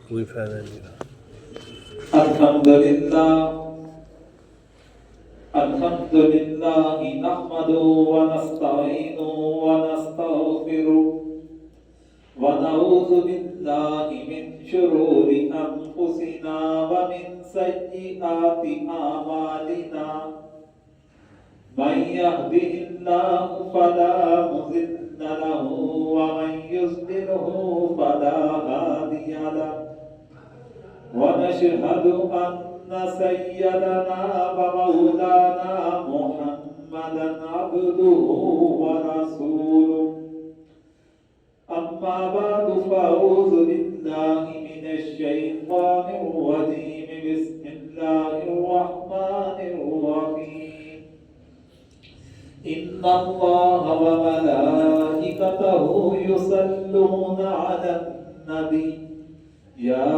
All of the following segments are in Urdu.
کوئی فائدہ نہیں رہا۔ الحمدللہ نحمدہ ونستعینہ ونستغفرہ ونعوذ باللہ من شرور انفسنا ومن سیئات اعمالنا من يهده الله فلا مضل له ومن يضلله فلا هادي له ونشهد أن سيدنا ومولانا محمدا عبده ورسوله أما بعد فأعوذ بالله من الشيطان الرجيم بسم الله الرحمن الرحيم إن الله وملائكته يصلون على النبي يا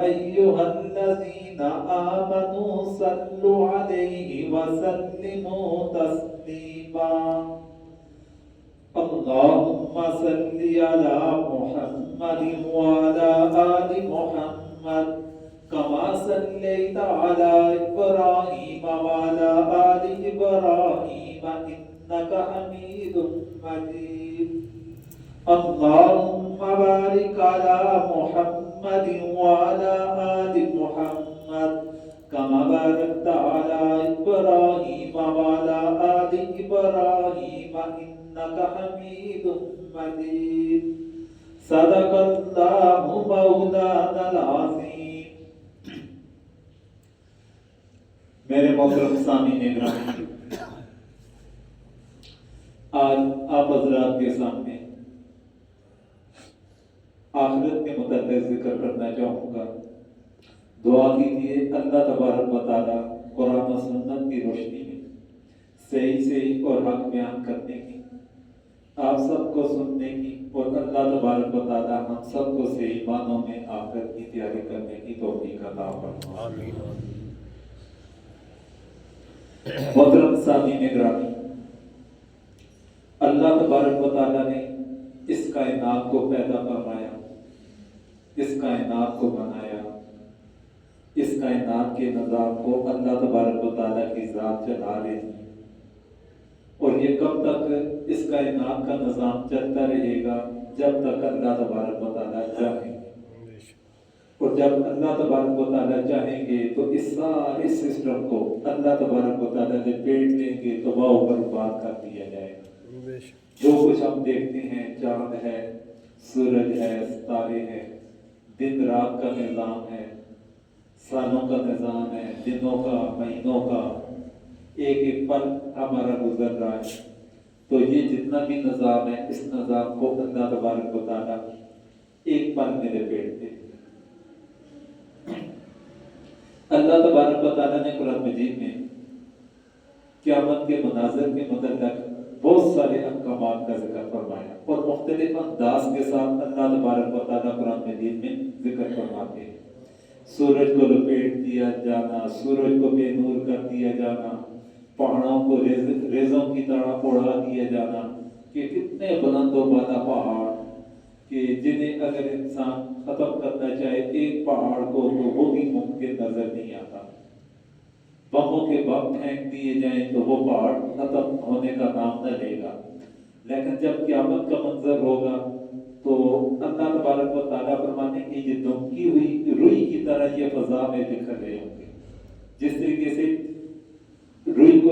أيها الذين آمنوا صلوا عليه وسلموا تسليما اللهم صل على محمد وعلى آل محمد كما صليت على إبراهيم وعلى آل إبراهيم إنك حميد مجيد اللهم بارك على محمد وعلى آل محمد كما باركت على إبراهيم وعلى آل إبراهيم إنك حميد مجيد صدق الله مولانا العظيم. میرے محترم سامعین گرامی، آج آپ حضرات کے سامنے آخرت کے متعلق ذکر کرنا چاہوں گا. دعا کیجیے اللہ تبارک و تعالی قرآن و سنت کی روشنی میں صحیح اور حق بیان کرنے کی، آپ سب کو سننے کی، اور اللہ تبارک و تعالی ہم سب کو صحیح معنوں میں آخرت کی تیاری کرنے کی توفیق عطا فرمائے. آمین. محترم سامعین گرامی، اللہ تبارک و تعالی نے اس کائنات کو پیدا فرمایا، اس کائنات کو بنایا، اس کائنات کے نظام کو اللہ تبارک و تعالیٰ کی ذات چلا رہی ہے. اور یہ کب تک اس کائنات کا نظام چلتا رہے گا؟ جب تک اللہ تبارک و تعالیٰ چاہیں گے. اور جب اللہ تبارک و تعالیٰ چاہیں گے تو اس سارے سسٹم کو اللہ تبارک و تعالیٰ نے پیٹ لیں گے تو وہ برباد کر دیا جائے گا. جو کچھ ہم دیکھتے ہیں، چاند ہے، سورج ہے، ستارے ہیں، دن رات کا نظام ہے، سالوں کا نظام ہے، دنوں کا، مہینوں کا، ایک ایک پل ہمارا گزر رہا ہے. تو یہ جتنا بھی نظام ہے، اس نظام کو اللہ تبارک و تعالیٰ ایک پل میں لپیٹتے ہیں. اللہ تبارک و تعالیٰ نے قرآن مجید میں قیامت کے مناظر کے متعلق بہت سارے احکامات کا ذکر فرمایا، اور مختلف انداز کے ساتھ اللہ تبارک و تعالیٰ قرآن مجید میں ذکر فرماتے ہیں. سورج کو لپیٹ دیا جانا، سورج کو بے نور کر دیا جانا، پہاڑوں کو ریزوں کی طرح اڑا دیا جانا، کہ کتنے بلند و بالا پہاڑ کہ جنہیں اگر انسان ختم کرنا چاہے ایک پہاڑ کو تو وہ بھی ممکن نظر نہیں آتا. بموں کے بم پھینک دیے جائیں تو وہ پہاڑ ختم ہونے کا نام نہ لے گا. لیکن جب قیامت کا منظر ہوگا تو اللہ تبارک و تعالیٰ فرماتے ہیں کہ یہ دمکی ہوئی روئی کی طرح یہ فضا میں بکھر رہے ہوں گے. جس طریقے سے روئی کو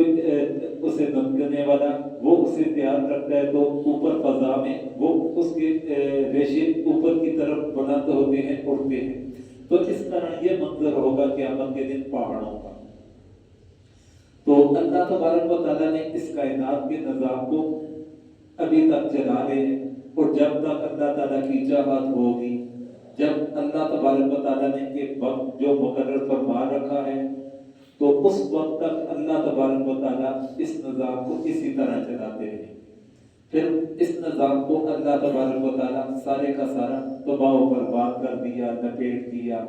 اسے دمکنے والا وہ اسے تیار کرتا ہے تو اوپر فضا میں وہ اس کے ریشے اوپر کی طرف بلند ہوتے ہیں، اڑتے ہیں. تو اس طرح یہ منظر ہوگا قیامت کے دن پہاڑوں کا. تو اللہ تبارک و تعالیٰ نے اس کائنات کے نظام کو ابھی تک چلا رہے ہیں، اور جب تک اللہ تعالیٰ کی چاہت ہوگی، جب اللہ تبارک و تعالیٰ نے ایک وقت جو مقرر فرما رکھا ہے تو اس وقت تک اللہ تبارک و تعالیٰ اس نظام کو اسی طرح چلاتے رہیں. پھر اس نظام کو اللہ تبارک و تعالیٰ سارے کا سارا تباہ و برباد کر دیا، لپیٹ دیا.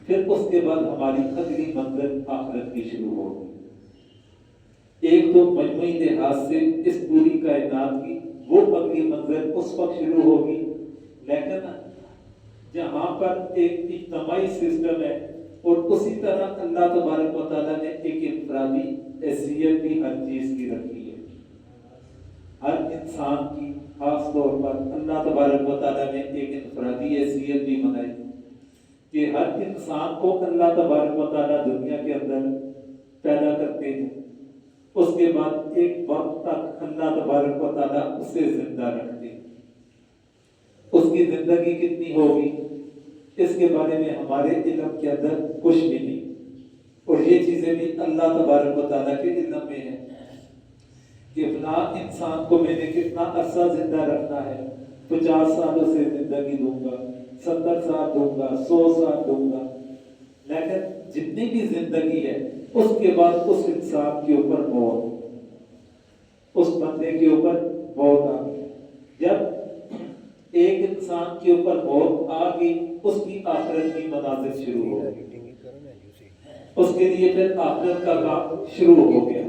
پھر اس کے بعد ہماری اگلی منزل آخرت کی شروع ہوگی. ایک تو مجموعی لحاظ سے اس پوری کائنات کی وہ اگلی منزل اس وقت شروع ہوگی، لیکن جہاں پر ایک اجتماعی سسٹم ہے، اور اسی طرح اللہ تبارک و تعالیٰ نے ایک انفرادی حیثیت بھی ہر چیز کی رکھی ہے. ہر انسان کی خاص طور پر اللہ تبارک و تعالیٰ نے ایک انفرادی حیثیت بھی بنائی کہ ہر انسان کو اللہ تبارک و تعالیٰ دنیا کے اندر پیدا کرتے ہیں، اس کے بعد ایک وقت تک اللہ تبارک و تعالیٰ اسے زندہ رکھتے ہیں. اس کی زندگی کتنی ہوگی اس کے بارے میں ہمارے علم کے اندر کچھ بھی نہیں، اور یہ چیزیں بھی اللہ تبارک و تعالیٰ کے علم میں ہیں کہ فلاں انسان کو میں نے کتنا عرصہ زندہ رکھنا ہے. 50 سالوں سے زندگی دوں گا، 70 سال دوں گا، 100 سال دوں گا، لیکن جتنی بھی زندگی ہے اس کے بعد اس انسان کے اوپر موت، اس بندے کے اوپر موت آ گئی. جب ایک انسان کے اوپر موت آ گئی، اس کی آخرت کی منازل شروع ہو گئی، اس کے لیے پھر آخرت کا کام شروع ہو گیا.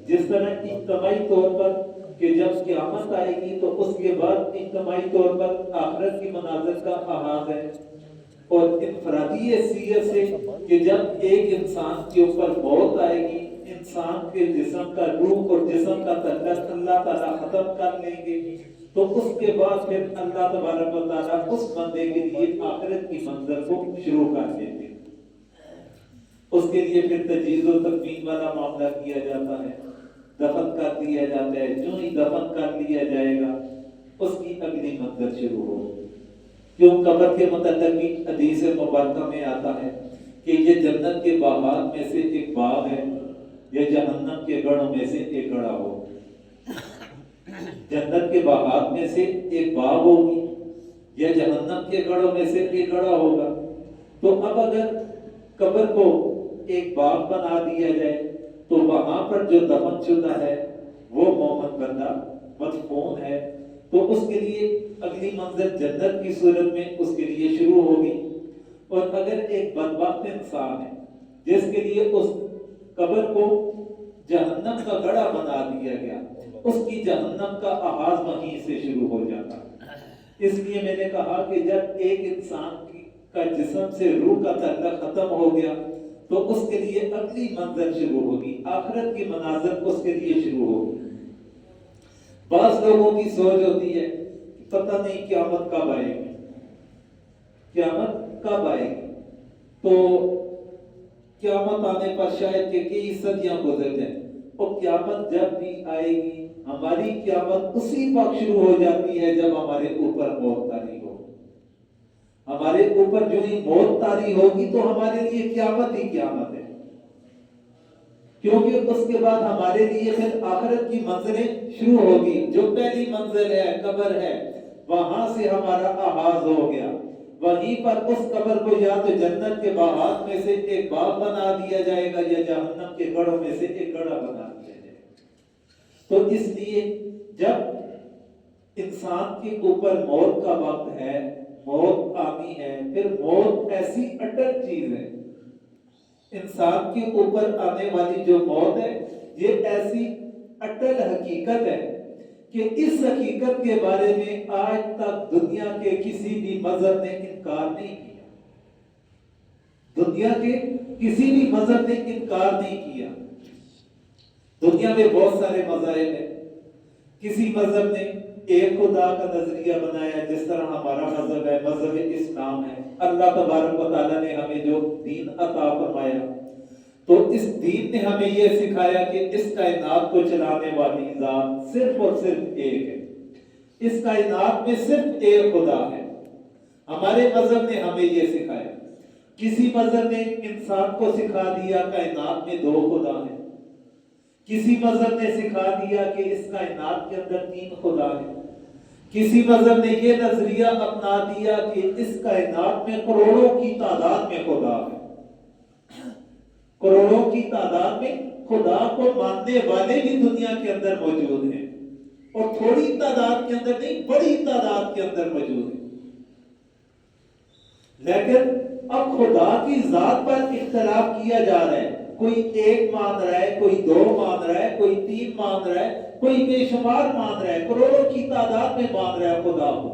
جس طرح اجتماعی طور پر کہ جب قیامت آئے گی تو اس کے بعد اجتماعی طور پر آخرت کی منازل کا آغاز ہے، اور انفرادی حیثیت سے کہ جب ایک انسان کے اوپر موت آئے گی، انسان کے جسم کا روح اور جسم کا تعلق اللہ تعالیٰ ختم کر لیں گے، تو اس کے بعد پھر اللہ تبارک و تعالیٰ اس بندے کے لیے آخرت کی منزل کو شروع کر دیتے ہیں. اس کے لیے پھر تجہیز و تکفین والا معاملہ کیا جاتا ہے، دفن کر دیا جاتا ہے. جو ہی دفن کر لیا جائے گا اس کی اگلی منزل شروع ہوگی. کیوں قبر کے متعلق بھی حدیث مبارکہ میں آتا ہے کہ یہ جنت کے باغات میں سے ایک باغ ہے، یا جہنم کے گڑھوں میں سے ایک گڑھا ہو. جنت کے باغات میں سے ایک باغ ہوگی یا جہنم کے گڑھوں میں سے ایک گڑھا ہوگا. تو اب اگر قبر کو ایک باغ بنا دیا جائے تو وہاں پر جو دفن شدہ ہے وہ مومن بندہ مدفون ہے، تو اس کے لیے اگلی منزل جنت کی صورت میں اس کے لیے شروع ہوگی. اور اگر ایک بدبخت انسان ہے جس کے لیے اس قبر کو جہنم کا گڑھا بنا دیا گیا، اس کی جہنم کا آغاز وہیں سے شروع ہو جاتا ہے. اس لیے میں نے کہا کہ جب ایک انسان کا جسم سے روح کا تعلق ختم ہو گیا تو اس کے لیے اگلی منزل شروع ہوگی، آخرت کی منازل اس کے لیے شروع ہوگی. بعض لوگوں کی سوچ ہوتی ہے پتہ نہیں قیامت کب آئے گی، قیامت کب آئے گی. تو قیامت آنے پر شاید کہ کئی صدیاں گزر جائیں، اور قیامت جب بھی آئے گی ہماری قیامت اسی وقت شروع ہو جاتی ہے جب ہمارے اوپر موت طاری ہو. ہمارے اوپر جو ہی موت طاری ہوگی تو ہمارے لیے قیامت ہی قیامت ہے، کیونکہ اس کے بعد ہمارے لیے پھر آخرت کی منزلیں شروع ہوگی. جو پہلی منزل ہے قبر ہے، وہاں سے ہمارا آغاز ہو گیا. وہیں پر اس قبر کو یا تو جنت کے باغات میں سے ایک باغ بنا دیا جائے گا یا جہنم کے گڑھوں میں سے ایک گڑھا بنا دیا جائے گا. تو اس لیے جب انسان کے اوپر موت کا وقت ہے، موت آنی ہے، پھر موت ایسی اٹل چیز ہے، انسان کے اوپر آنے والی جو موت ہے یہ ایسی اٹل حقیقت ہے کہ اس حقیقت کے بارے میں آج تک دنیا کے کسی بھی مذہب نے انکار نہیں کیا. دنیا کے کسی بھی مذہب نے انکار نہیں کیا. دنیا میں بہت سارے مذاہب ہیں، کسی مذہب نے ایک خدا کا نظریہ بنایا، جس طرح ہمارا مذہب ہے، مذہب اسلام ہے. اللہ تبارک و تعالیٰ نے ہمیں جو دین عطا فرمایا تو اس دین نے ہمیں یہ سکھایا کہ اس کائنات کو چلانے والی ذات صرف اور صرف ایک ہے، اس کائنات میں صرف ایک خدا ہے. ہمارے مذہب نے ہمیں یہ سکھایا. کسی مذہب نے انسان کو سکھا دیا کائنات میں 2 خدا ہیں، کسی مذہب نے سکھا دیا کہ اس کائنات کے اندر 3 خدا ہیں، کسی مذہب نے یہ نظریہ اپنا دیا کہ اس کائنات میں کروڑوں کی تعداد میں خدا ہے. کروڑوں کی تعداد میں خدا کو ماننے والے بھی دنیا کے اندر موجود ہیں، اور تھوڑی تعداد کے اندر نہیں، بڑی تعداد کے اندر موجود ہیں. لیکن اب خدا کی ذات پر اختلاف کیا جا رہا ہے. کوئی 1 مان رہا ہے، کوئی 2 مان رہا ہے، کوئی 3 مان رہا ہے، کوئی بے شمار مان رہا ہے، کروڑوں کی تعداد میں مان رہا ہے خدا کو.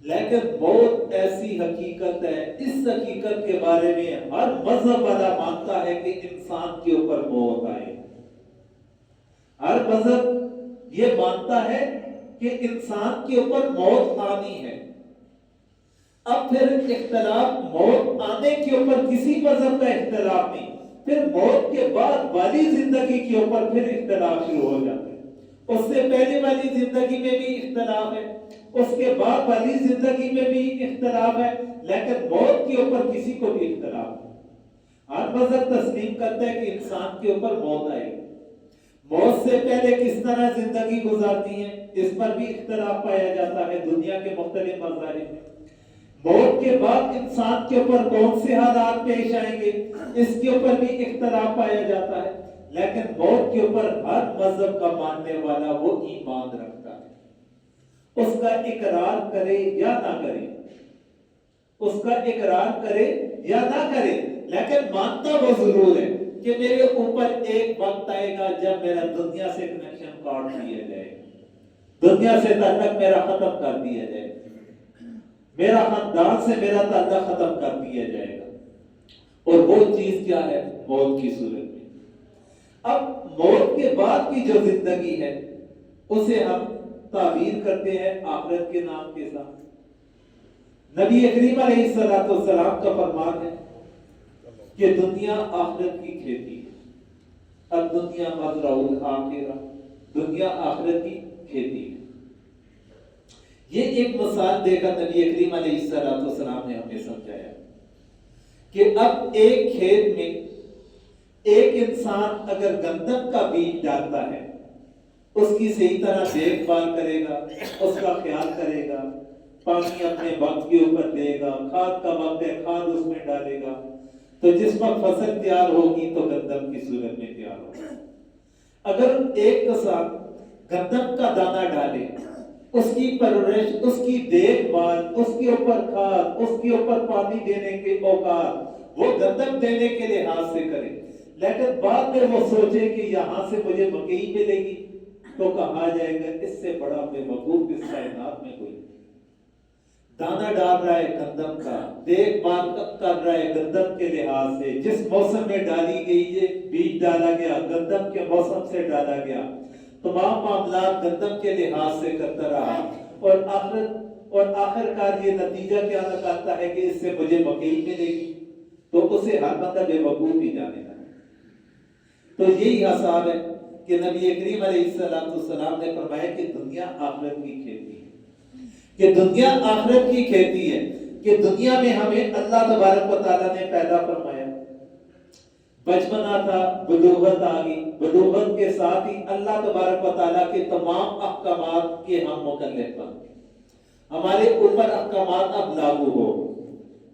لیکن موت ایسی حقیقت ہے، اس حقیقت کے بارے میں ہر مذہب والا مانتا ہے کہ انسان کے اوپر موت آئے. ہر مذہب یہ مانتا ہے کہ انسان کے اوپر موت آنی ہے. اب پھر اختلاف موت آنے کے اوپر کسی مذہب کا اختلاف نہیں، پھر موت کے بعد والی زندگی کے اوپر پھر اختلاف شروع ہو جاتا ہے. اس سے پہلے والی زندگی میں بھی اختلاف ہے، اس کے بعد والی زندگی میں بھی اختلاف ہے، لیکن موت کے اوپر کسی کو بھی اختلاف نہیں. ہر مذہب تسلیم کرتا ہے کہ انسان کے اوپر موت آئے گی. موت سے پہلے کس طرح زندگی گزارتی ہے اس پر بھی اختلاف پایا جاتا ہے دنیا کے مختلف مذاہب میں. موت کے بعد انسان کے اوپر کون سے حالات پیش آئیں گے اس کے اوپر بھی اختلاف پایا جاتا ہے. لیکن موت کے اوپر ہر مذہب کا ماننے والا وہ ایمان رکھتا ہے. اس کا اقرار کرے یا نہ کرے، اس کا اقرار کرے یا نہ کرے، لیکن مانتا وہ ضرور ہے کہ میرے اوپر ایک وقت آئے گا جب میرا دنیا سے کنیکشن کاٹ دیا جائے گا، دنیا سے تعلق میرا ختم کر دیا جائے گا، میرا خاندان سے میرا تعلق ختم کر دیا جائے گا. اور وہ چیز کیا ہے؟ موت کی صورت میں. اب موت کے بعد کی جو زندگی ہے اسے ہم تعبیر کرتے ہیں آخرت کے نام کے ساتھ. نبی کریم علیہ السلام کا فرمان ہے کہ دنیا آخرت کی کھیتی ہے. اب دنیا مزرعہ الآخرہ، دنیا آخرت کی کھیتی ہے. یہ ایک مثال دے کر نبی کریم علیہ السلام نے ہمیں سمجھایا کہ اب ایک کھیت میں ایک انسان اگر گندم کا بیج ڈالتا ہے، اس کی صحیح طرح دیکھ بھال کرے گا، اس کا خیال کرے گا، پانی اپنے وقت کے اوپر دے گا، کھاد کا وقت ہے کھاد اس میں ڈالے گا، تو جس وقت فصل تیار ہوگی تو گندم کی صورت میں تیار ہوگا. اگر ایک کسان گندم کا دانہ ڈالے، اس کی پرورش، اس کی دیکھ بھال، اس کے اوپر کھاد، اس کے اوپر پانی دینے کے اوقات وہ گندم دینے کے لحاظ سے کرے، لیکن بعد میں وہ سوچے کہ یہاں سے مجھے مکئی ملے گی، تو کہا جائے گا اس سے بڑا بے وقوف اس کائنات میں کوئی نہیں. دانہ ڈال رہا ہے گندم کا، دیکھ بھال کر رہا ہے گندم کے لحاظ سے، جس موسم میں ڈالی گئی یہ بیج ڈالا گیا، گندم کے موسم سے ڈالا گیا، تمام معاملات گندم کے لحاظ سے کرتا رہا، اور آخرکار یہ نتیجہ کیا نکالتا ہے کہ اس سے مجھے مکئی ملے گی، تو اسے ہر بندہ بے وقوف ہی جانے گا. تو یہی حساب ہے کہ نبی کریم علیہ السلام نے فرمایا کہ دنیا آخرت کی کھیتی ہے، کہ دنیا آخرت کی کھیتی ہے، کہ دنیا میں ہمیں اللہ تبارک و تعالیٰ نے پیدا فرمایا. بچپنا تھا، بلوغت آ گئی، بلوغت کے ساتھ ہی اللہ تبارک و تعالیٰ کے تمام احکامات کے ہم مکلف بن گئے، ہمارے اوپر احکامات اب لاگو ہو.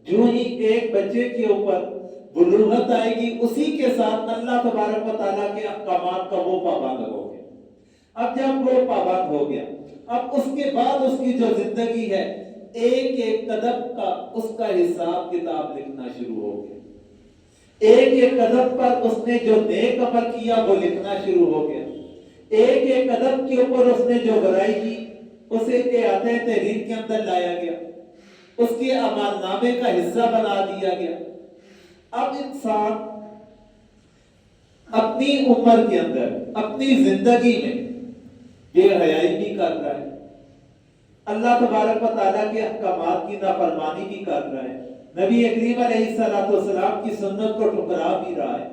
جو ہی ایک بچے کے اوپر بلوغت آئے گی اسی کے ساتھ اللہ تبارک و تعالیٰ کے احکامات کا وہ پابند ہو گیا. اب جب وہ پابند ہو گیا، اب اس کے بعد اس کی جو زندگی ہے ایک ایک قدم کا اس کا حساب کتاب لکھنا شروع ہو گیا. ایک ایک قدم پر اس نے جو نیک عمل کیا وہ لکھنا شروع ہو گیا. ایک ایک قدم کے اوپر اس نے جو برائی کی اسے احاطۂ تحریر کے اندر لایا گیا، اس کے اعمال نامے کا حصہ بنا دیا گیا. اب انسان اپنی عمر کے اندر، اپنی زندگی میں بے حیائی بھی کر رہا ہے، اللہ تبارک و تعالیٰ کے احکامات کی نافرمانی بھی کر رہا ہے، نبی کریم علیہ السلام کی سنت کو ٹھکرا بھی رہا ہے،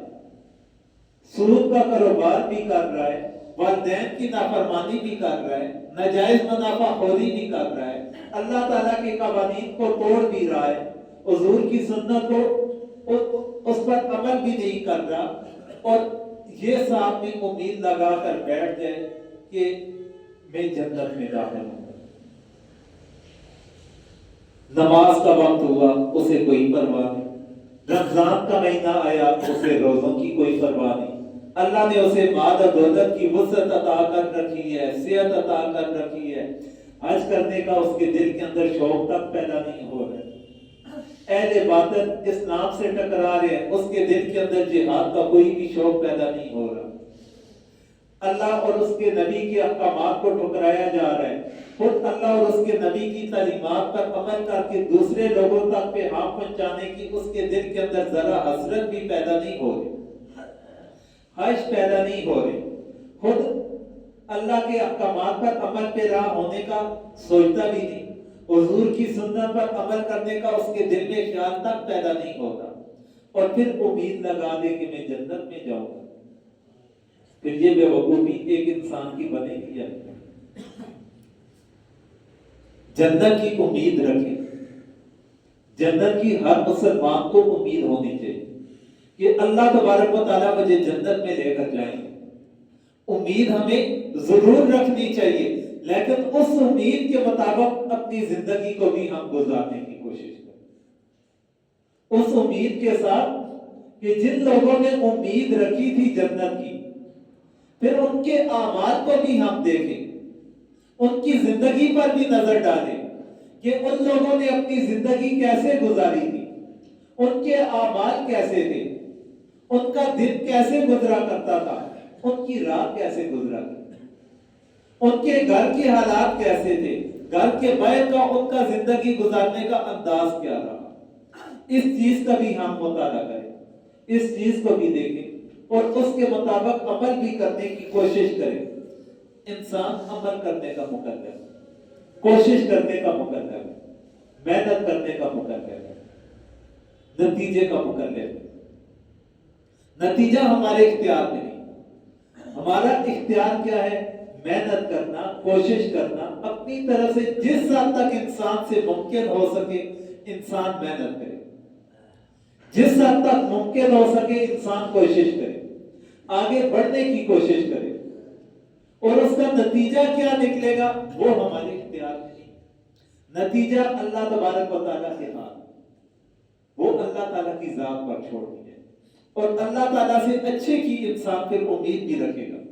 سود کا کاروبار بھی کر رہا ہے، والدین کی نافرمانی بھی کر رہا ہے، ناجائز منافع خوری بھی کر رہا ہے، اللہ تعالیٰ کے قوانین کو توڑ بھی رہا ہے، حضور کی سنت کو اس پر عمل بھی نہیں کر رہا، اور یہ سامنے امید لگا کر بیٹھ جائے کہ میں جنت میں داخل ہوں. نماز کا وقت ہوا اسے کوئی پرواہ نہیں، رمضان کا مہینہ آیا اسے روزوں کی کوئی پرواہ نہیں، اللہ نے اسے مال و دولت کی وسعت عطا کر رکھی ہے، صحت عطا کر رکھی ہے، حج کرنے کا اس کے دل کے اندر شوق تک پیدا نہیں ہو رہا ہے، اہل باطل اسلام سے ٹکرا رہے ہیں، اس کے دل کے اندر جہاد کا کوئی بھی شوق پیدا نہیں ہو رہا، اللہ اور اس کے نبی کے احکامات کو ٹھکرایا جا رہا ہے، خود اللہ اور اس کے نبی کی تعلیمات پر عمل کر کے دوسرے لوگوں تک پیغام پہنچانے کی اس کے دل کے اندر ذرا حسرت بھی پیدا نہیں ہو رہی، خواہش پیدا نہیں ہو رہی، خود اللہ کے احکامات پر عمل پیرا ہونے کا سوچتا بھی نہیں، حضور کی سنت پر عمل کرنے کا اس کے دل میں خیال تک پیدا نہیں ہوتا، اور پھر امید لگا دے کہ میں جنت میں جاؤں گا، پھر یہ بے وقوفی ایک انسان کی بنے گی یا نہیں؟ جنت کی امید رکھیں، جنت کی ہر مسلمان کو امید ہونی چاہیے کہ اللہ تبارک و تعالیٰ مجھے جنت میں لے کر جائیں گے۔ امید ہمیں ضرور رکھنی چاہیے، لیکن اس امید کے مطابق اپنی زندگی کو بھی ہم گزارنے کی کوشش کریں، اس امید کے ساتھ کہ جن لوگوں نے امید رکھی تھی جنت کی، پھر ان کے اعمال کو بھی ہم دیکھیں، ان کی زندگی پر بھی نظر ڈالیں کہ ان لوگوں نے اپنی زندگی کیسے گزاری تھی، ان کے اعمال کیسے تھے، ان کا دن کیسے گزرا کرتا تھا، ان کی رات کیسے گزرا تھی، ان کے گھر کے حالات کیسے تھے، گھر کے باہر کا ان کا زندگی گزارنے کا انداز کیا رہا۔ اس چیز کا بھی ہم مطالعہ کریں، اس چیز کو بھی دیکھیں اور اس کے مطابق عمل بھی کرنے کی کوشش کریں۔ انسان عمل کرنے کا مقرر ہے، کوشش کرنے کا مقرر ہے، محنت کرنے کا مقرر ہے، نتیجے کا مقرر ہے۔ نتیجہ ہمارے اختیار میں نہیں، ہمارا اختیار کیا ہے؟ محنت کرنا، کوشش کرنا، اپنی طرف سے جس حد تک انسان سے ممکن ہو سکے انسان محنت کرے، جس حد تک ممکن ہو سکے انسان کوشش کرے، آگے بڑھنے کی کوشش کرے، اور اس کا نتیجہ کیا نکلے گا وہ ہمارے اختیار میں نہیں، نتیجہ اللہ تبارک و تعالیٰ کے ہاتھ، وہ اللہ تعالیٰ کی ذات پر چھوڑ دی ہے، اور اللہ تعالیٰ سے اچھے کی انسان پھر امید بھی رکھے گا،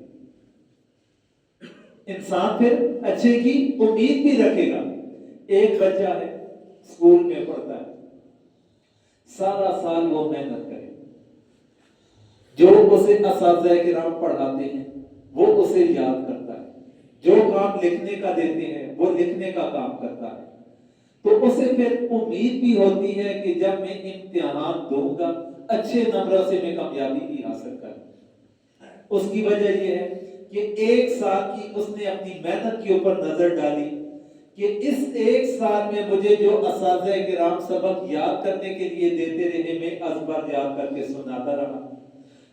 انسان پھر اچھے کی امید بھی رکھے گا۔ ایک بچہ ہے اسکول میں پڑھتا ہے، سارا سال وہ محنت کرے، جو اسے اساتذہ کرام پڑھاتے ہیں وہ اسے یاد کرتا ہے، جو کام لکھنے کا دیتے ہیں وہ لکھنے کا کام کرتا ہے، تو اسے پھر امید بھی ہوتی ہے کہ جب میں امتحان دوں گا اچھے نمبروں سے میں کامیابی بھی حاصل کروں۔ اس کی وجہ یہ ہے کہ ایک سال کی اس نے اپنی محنت کے اوپر نظر ڈالی کہ اس ایک سال میں مجھے جو اساتذہ کرام سبق یاد کرنے کے لیے دیتے رہے میں ازبر یاد کر کے سناتا رہا،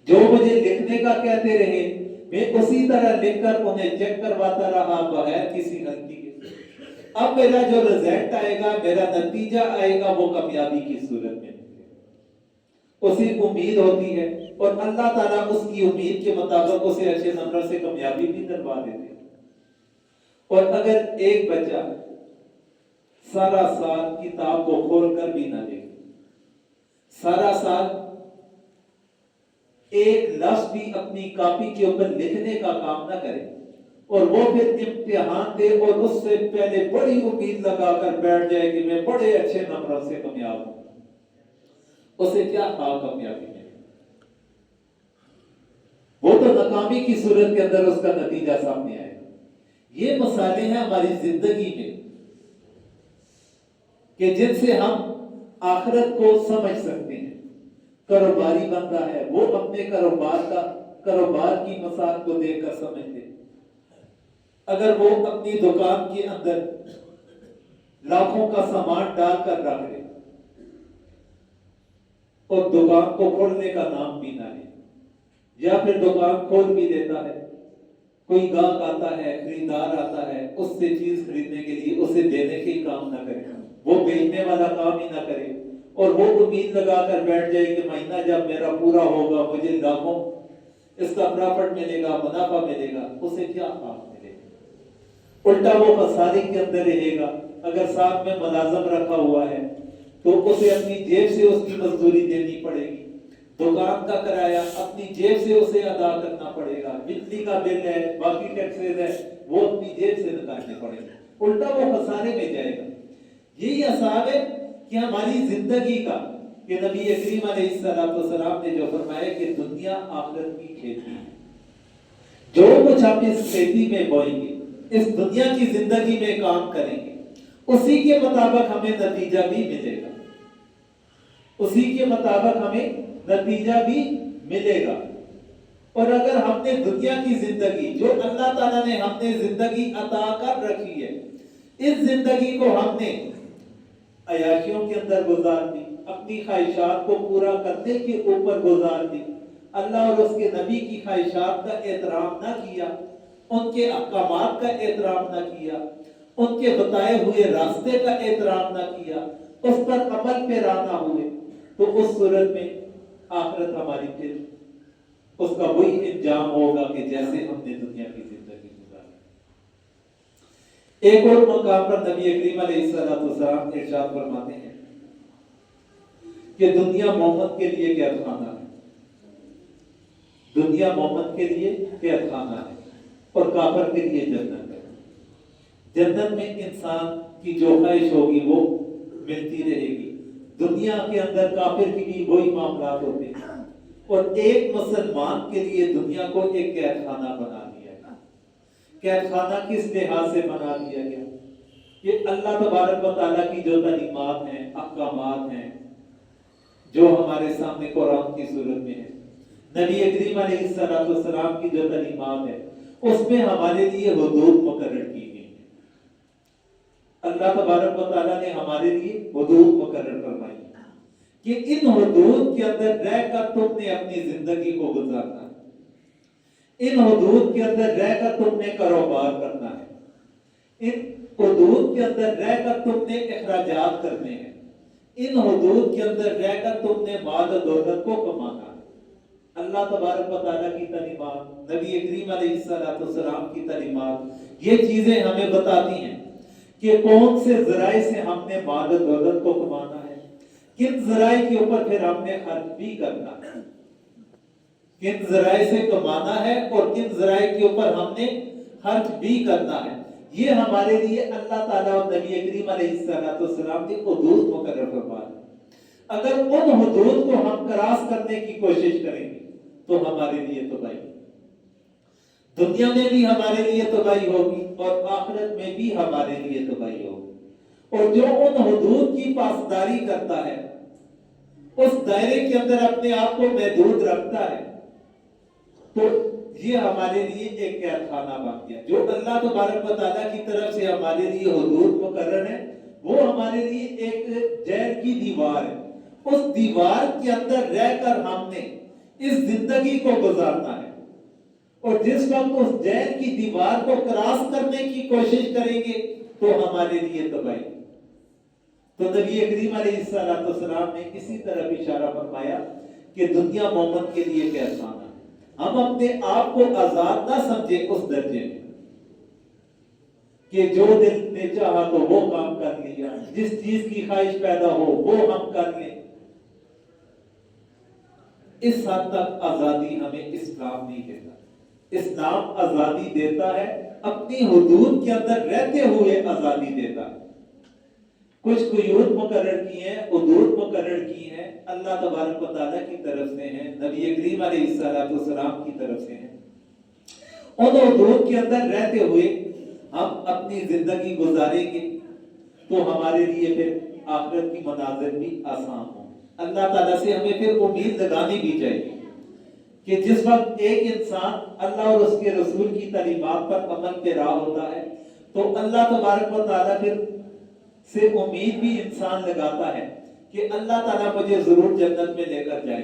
جو مجھے لکھنے کا کہتے رہے میں اسی طرح لکھ کر انہیں چیک کرواتا رہا بغیر کسی غلطی کے۔ اب میرا جو رزلٹ آئے گا، میرا نتیجہ آئے گا، وہ کامیابی کی صورت میں اسے امید ہوتی ہے، اور اللہ تعالیٰ اس کی امید کے مطابق اسے اچھے نمبر سے کامیابی بھی دلوا دیتے ہیں۔ اور اگر ایک بچہ سارا سال کتاب کو کھول کر بھی نہ دیکھے، سارا سال ایک لفظ بھی اپنی کاپی کے اوپر لکھنے کا کام نہ کرے، اور وہ پھر امتحان دے اور اس سے پہلے بڑی امید لگا کر بیٹھ جائے کہ میں بڑے اچھے نمبروں سے کامیاب ہوں، اسے کیا خواب کامیابی ہے؟ وہ تو ناکامی کی صورت کے اندر اس کا نتیجہ سامنے آئے گا۔ یہ مسائل ہیں ہماری زندگی میں کہ جن سے ہم آخرت کو سمجھ سکتے ہیں۔ کاروباری بندہ ہے، وہ اپنے کاروبار کی مسائل کو دیکھ کر سمجھتے ہیں۔ اگر وہ اپنی دکان کے اندر لاکھوں کا سامان ڈال کر رکھ لے اور دکان کو کھولنے کا نام بھی نہ لے، یا پھر دکان کھول بھی دیتا ہے، کوئی گاہک آتا ہے، خریدار آتا ہے، اس سے چیز خریدنے کے لیے اسے دینے کے کام نہ کرے، وہ بیچنے والا کام ہی نہ کرے، اور وہ امید لگا کر بیٹھ جائے کہ مہینہ جب میرا پورا ہوگا مجھے لاکھوں اس کا پرافٹ ملے گا، منافع ملے گا، اسے کیا کام ملے گا؟ الٹا وہ خسارے کے اندر رہے گا۔ اگر ساتھ میں ملازم رکھا ہوا ہے تو اسے اپنی جیب سے اس کی مزدوری دینی پڑے گی، دکان کا کرایہ اپنی جیب سے اسے ادا کرنا پڑے گا، بجلی کا بل ہے، باقی ٹیکسز ہے، وہ اپنی جیب سے نکالنے پڑے گا، الٹا وہ خسارے میں جائے گا۔ یہی حساب ہے کہ ہماری زندگی کا، کہ نبی کریم علیہ السلام نے جو فرمایا کہ دنیا آخرت کی کھیتی ہے، جو کچھ آپ اس کھیتی میں بوئیں گے اس دنیا کی زندگی میں کام کریں گے اسی کے مطابق ہمیں نتیجہ بھی ملے گا، اسی کے مطابق ہمیں نتیجہ بھی ملے گا۔ اور اگر ہم نے دنیا کی زندگی جو اللہ تعالیٰ نے ہم نے زندگی عطا کر رکھی ہے، اس زندگی کو ہم نے عیاشیوں کے اندر گزار دی، اپنی خواہشات کو پورا کرنے کے اوپر گزار دی، اللہ اور اس کے نبی کی خواہشات کا احترام نہ کیا، ان کے احکامات کا احترام نہ کیا، ان کے بتائے ہوئے راستے کا احترام نہ کیا، اس پر عمل پیرا نہ ہوئے، تو اس صورت میں آخرت ہماری پھر اس کا وہی انجام ہوگا کہ جیسے ہم نے دنیا کی زندگی گزاری۔ ایک اور مقام پر نبی کریم علیہ السلام ارشاد فرماتے ہیں کہ دنیا مومن کے لیے قید خانہ ہے، دنیا مومن کے لیے قید خانہ ہے اور کافر کے لیے جنت ہے۔ جنت میں انسان کی جو خواہش ہوگی وہ ملتی رہے گی، دنیا کے اندر کافر کی بھی وہی معاملات ہوتے ہیں، اور ایک مسلمان کے لیے دنیا کو ایک قید خانہ بنا دیا گیا۔ قید خانہ کس لحاظ سے بنا دیا گیا؟ کہ اللہ تبارک و تعالیٰ کی جو تعلیمات ہیں، احکامات ہیں، جو ہمارے سامنے قرآن کی صورت میں ہے، نبی کریم علیہ السلام کی جو تعلیمات ہے، اس میں ہمارے لیے حدود مقرر کی گئی ہیں۔ اللہ تبارک و تعالیٰ نے ہمارے لیے حدود مقرر فرمائی کہ ان حدود کے اندر رہ کر تم نے اپنی زندگی کو گزارنا ہے، ان حدود کے اندر رہ کر تم نے کاروبار کرنا ہے، ان حدود کے اندر رہ کر تم نے اخراجات کرنے ہیں، ان حدود کے اندر رہ کر تم نے مال و دولت کو کمانا ہے۔ اللہ تبارک و تعالیٰ کی تعلیمات، نبی کریم علیہ السلام کی تعلیمات یہ چیزیں ہمیں بتاتی ہیں کہ کون سے ذرائع سے ہم نے مال و دولت کو کمانا ہے، کن ذرائع کے اوپر پھر ہم نے خرچ بھی کرنا ہے، کن ذرائع سے کمانا ہے اور کن ذرائع کے اوپر ہم نے خرچ بھی کرنا ہے۔ یہ ہمارے لیے اللہ تعالیٰ اور نبی کریم علیہ السلام نے حدود مقرر فرما دی۔ اگر ان حدود کو ہم کراس کرنے کی کوشش کریں گے تو ہمارے لیے تباہی، دنیا میں بھی ہمارے لیے تباہی ہوگی اور آخرت میں بھی ہمارے لیے تباہی ہوگی۔ اور جو ان حدود کی پاسداری کرتا ہے، اس دائرے کے اندر اپنے آپ کو محدود رکھتا ہے، تو یہ ہمارے لیے ایک قید خانہ بن گیا۔ جو اللہ تبارک و تعالیٰ کی طرف سے ہمارے لیے حدود مقرر ہے، وہ ہمارے لیے ایک جیل کی دیوار ہے۔ اس دیوار کے اندر رہ کر ہم نے اس زندگی کو گزارنا ہے، اور جس وقت اس جیل کی دیوار کو کراس کرنے کی کوشش کریں گے تو ہمارے لیے تباہی۔ تو نبی کریم علیہ السلام نے اسی طرف اشارہ فرمایا کہ دنیا مومن کے لیے قید خانہ ہے۔ ہم اپنے آپ کو آزاد نہ سمجھیں اس درجے میں کہ جو دل نے چاہا تو وہ کام کر لیا، جس چیز کی خواہش پیدا ہو وہ ہم کر لیں۔ اس حد تک آزادی ہمیں اسلام نہیں دیتا۔ اسلام آزادی دیتا ہے، اپنی حدود کے اندر رہتے ہوئے آزادی دیتا ہے۔ کچھ قیود مقرر کی ہیں، حدود مقرر کی ہیں، اللہ تبارک و تعالیٰ کی طرف سے ہیں، نبی کریم علیہ السلام کی طرف سے ہیں۔ ان حدود کے اندر رہتے ہوئے ہم اپنی زندگی گزاریں گے تو ہمارے لیے پھر آخرت کی مناظر بھی آسان ہوں۔ اللہ تعالیٰ سے ہمیں پھر امید لگانی بھی چاہیے کہ جس وقت ایک انسان اللہ اور اس کے رسول کی تعلیمات پر عمل پیرا ہوتا ہے تو اللہ تبارک و تعالیٰ پھر سے امید بھی انسان لگاتا ہے کہ اللہ تعالیٰ مجھے ضرور جنت میں لے کر جائے۔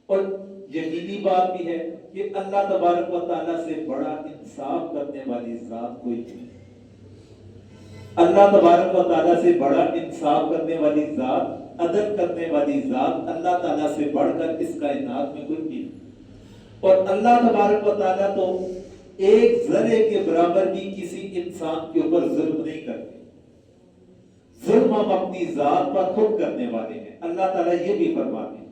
اور یقینی بات بھی ہے کہ اللہ تبارک و تعالیٰ سے بڑا انصاف کرنے والی ذات کوئی نہیں۔ اللہ تبارک و تعالیٰ سے بڑا انصاف کرنے والی ذات، عدل کرنے والی ذات اللہ تعالیٰ سے بڑھ کر اس کائنات میں کوئی نہیں۔ اور اللہ تبارک و تعالیٰ تو ایک ذرے کے برابر بھی کسی انسان کے اوپر ظلم نہیں کرتے۔ ظلم ہم اپنی ذات پر خود کرنے والے ہیں، اللہ تعالیٰ یہ بھی فرماتے ہیں۔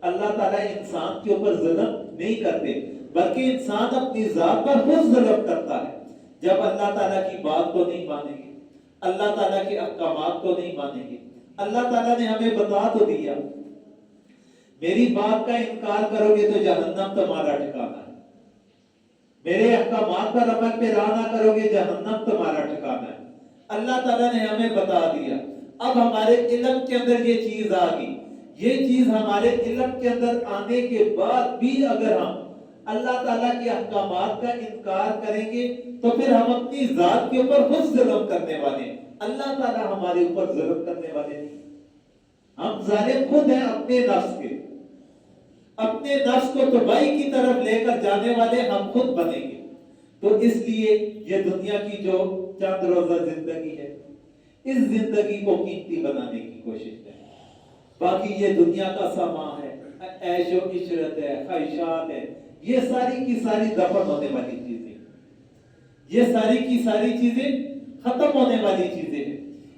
اللہ تعالیٰ انسان کے اوپر ظلم نہیں کرتے، بلکہ انسان اپنی ذات پر خود ظلم کرتا ہے جب اللہ تعالیٰ کی بات کو نہیں مانیں گے، اللہ تعالیٰ کے احکامات کو نہیں مانیں گے۔ اللہ تعالیٰ نے ہمیں بتا تو دیا، میری بات کا انکار کرو گے تو جہنم تمہارا ٹھکانہ ہے۔ میرے احکامات پر عمل پیرا نہ کرو گے جہنم تمہارا ٹھکانہ ہے۔ اللہ تعالیٰ نے ہمیں بتا دیا۔ اب ہمارے علم کے اندر یہ چیز آ گئی، یہ چیز ہمارے علم کے اندر آنے کے بعد بھی اگر ہم اللہ تعالیٰ کے احکامات کا انکار کریں گے تو پھر ہم اپنی ذات کے اوپر خود ظلم کرنے والے ہیں، اللہ تعالیٰ ہمارے اوپر ظلم کرنے والے نہیں۔ ہم ظالم خود ہیں اپنے نفس کے، اپنے نفس کو تباہی کی طرف لے کر جانے والے ہم خود بنیں گے۔ تو اس لیے یہ دنیا کی جو چند روزہ زندگی ہے، اس زندگی کو قیمتی بنانے کی کوشش کریں۔ باقی یہ دنیا کا سامان ہے، عیش و عشرت ہے، خواہشات ہے، یہ ساری کی ساری دفن ہونے والی چیزیں، یہ ساری کی ساری چیزیں ختم ہونے والی چیزیں ہیں۔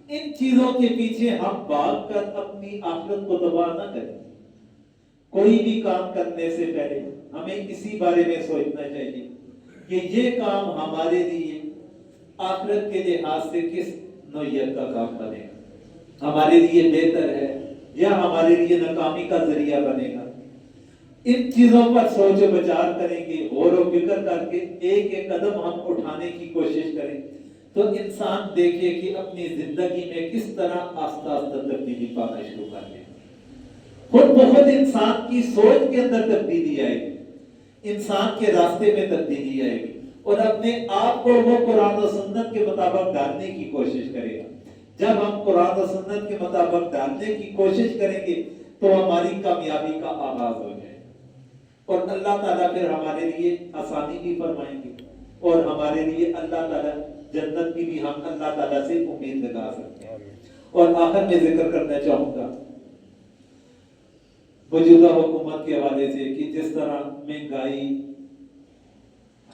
ان چیزوں کے پیچھے ہم بھاگ کر اپنی آخرت کو تباہ نہ کریں۔ کوئی بھی کام کرنے سے پہلے ہمیں اسی بارے میں سوچنا چاہیے کہ یہ کام ہمارے لیے آخرت کے لحاظ سے کس نوعیت کا کام بنے گا، ہمارے لیے بہتر ہے یا ہمارے لیے ناکامی کا ذریعہ بنے گا۔ ان چیزوں پر سوچ و بچار کریں گے، غور و فکر کر کے ایک ایک قدم ہم اٹھانے کی کوشش کریں تو انسان دیکھے کہ اپنی زندگی میں کس طرح آہستہ آہستہ تبدیلی پانا شروع کر دے۔ خود بخود انسان کی سوچ کے اندر تبدیلی آئے گی، انسان کے راستے میں تبدیلی آئے گی، اور اپنے آپ کو وہ قرآن و سنت کے مطابق ڈالنے کی کوشش کرے گا۔ جب ہم قرآن و سنت کے مطابق ڈالنے کی کوشش کریں گے تو ہماری کامیابی کا آغاز ہو جائے، اور اللہ تعالیٰ پھر ہمارے لیے آسانی بھی فرمائیں گے، اور ہمارے لیے اللہ تعالیٰ جنت کی بھی ہم اللہ تعالیٰ سے امید لگا سکتے ہیں۔ اور آخر میں ذکر کرنا چاہوں گا موجودہ حکومت کے حوالے سے کہ جس طرح مہنگائی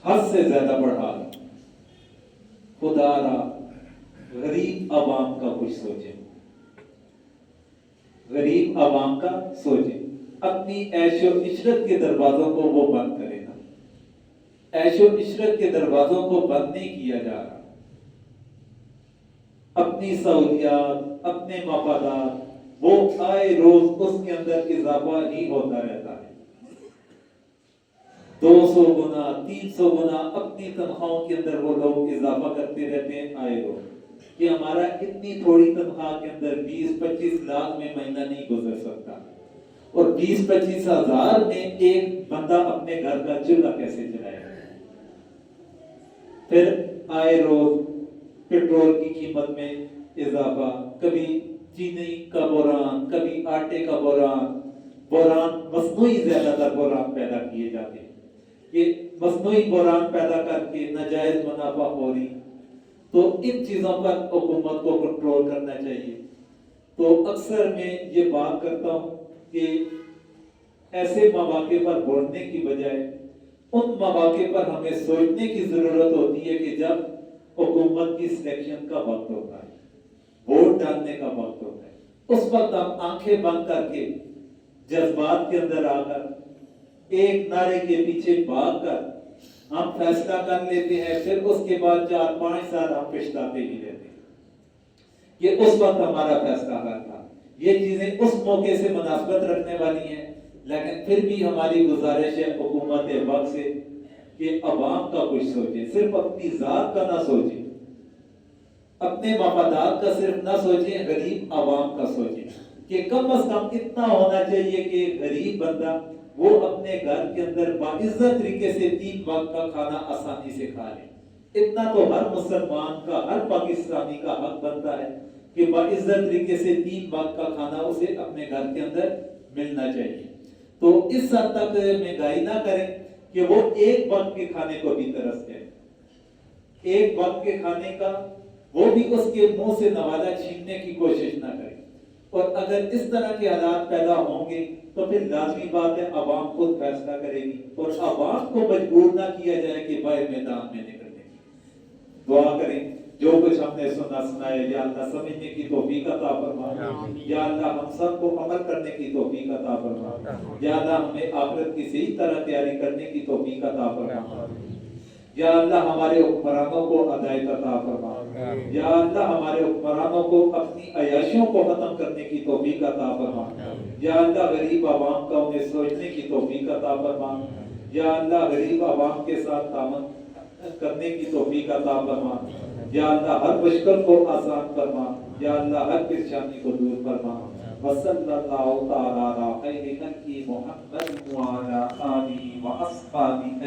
حد سے زیادہ بڑھا، خدا را غریب عوام کا کچھ سوچیں، غریب عوام کا سوچیں۔ اپنی عیش و عشرت کے دروازوں کو وہ بند کرے گا، عیش و عشرت کے دروازوں کو بند نہیں کیا جا رہا۔ اپنی سہولیات، اپنے مفادات، وہ آئے روز اس کے اندر اضافہ ہی ہوتا رہتا ہے۔ 200 گنا 300 گنا اپنی تنخواہوں کے اندر وہ لوگ اضافہ کرتے رہتے ہیں آئے روز، کہ ہمارا اتنی تھوڑی تنخواہ کے اندر 20-25 لاکھ میں مہینہ نہیں گزر سکتا، اور 20-25 ہزار میں ایک بندہ اپنے گھر کا چولہا کیسے چلائے گا۔ پھر آئے روز پیٹرول کی قیمت میں اضافہ، کبھی چینی کا بحران، کبھی آٹے کا بحران مصنوعی زیادہ تر بحران پیدا کیے جاتے ہیں، یہ مصنوعی بحران پیدا کر کے ناجائز منافع خوری۔ تو ان چیزوں پر حکومت کو کنٹرول کرنا چاہیے۔ تو اکثر میں یہ بات کرتا ہوں کہ ایسے مواقع پر بولنے کی بجائے ان مواقع پر ہمیں سوچنے کی ضرورت ہوتی ہے کہ جب حکومت کی سلیکشن کا وقت ہوتا ہے، ووٹ ڈالنے کا وقت ہوتا ہے، اس وقت ہم آنکھیں بند کر کے جذبات کے اندر آ کر ایک نعرے کے پیچھے بھاگ کر ہم فیصلہ کر لیتے ہیں، پھر اس کے بعد 4-5 سال ہم پچھتاتے ہی رہتے ہیں۔ یہ اس وقت ہمارا فیصلہ تھا، یہ چیزیں اس موقع سے مناسبت رکھنے والی ہیں، لیکن پھر بھی ہماری گزارش ہے حکومت وقت سے کہ عوام کا کچھ سوچیں، صرف اپنی ذات کا نہ سوچیں، اپنے مفادات کا صرف نہ سوچیں، غریب عوام کا سوچیں کہ کم از کم اتنا ہونا چاہیے کہ غریب بندہ وہ اپنے گھر کے اندر باعزت طریقے سے 3 وقت کا کھانا آسانی سے کھا لے۔ اتنا تو ہر مسلمان کا، ہر پاکستانی کا حق بنتا ہے کہ باعزت طریقے سے 3 وقت کا کھانا اسے اپنے گھر کے اندر ملنا چاہیے۔ تو اس حد تک مہنگائی نہ کریں کہ وہ ایک وقت کے کھانے کو بھی ترس جائے، ایک وقت کے کھانے کا وہ بھی اس کے منہ سے نوالہ چھیننے کی کوشش نہ کریں۔ اور اگر اس طرح کے حالات پیدا ہوں گے تو پھر لازمی بات ہے عوام خود فیصلہ کرے گی، اور عوام کو مجبور نہ کیا جائے کہ باہر میدان میں نکلنے کی۔ دعا کریں جو کچھ ہم نے سنا ہے، یا اللہ سمجھنے کی توفیق عطا فرما، یا اللہ ہم سب کو عمل کرنے کی توفیق عطا فرما، یا اللہ ہمیں آخرت کی صحیح طرح تیاری کرنے کی توفیق عطا فرما، یا اللہ ہمارے حکمرانوں کو ہدایت عطا فرما، یا اللہ ہمارے حکمرانوں کو اپنی عیاشیوں کو ختم کرنے کی توفیق عطا فرما، یا اللہ غریب عوام کا انہیں سوچنے کی توفیق عطا فرما، یا اللہ غریب عوام کے ساتھ تعاون کرنے کی توفیق عطا فرما، یا اللہ ہر مشکل کو آسان فرما، یا اللہ ہر پریشانی کو دور فرما۔ وصلی اللہ تعالی علی خیر خلقہ محمد وعلی آلہ واصحابہ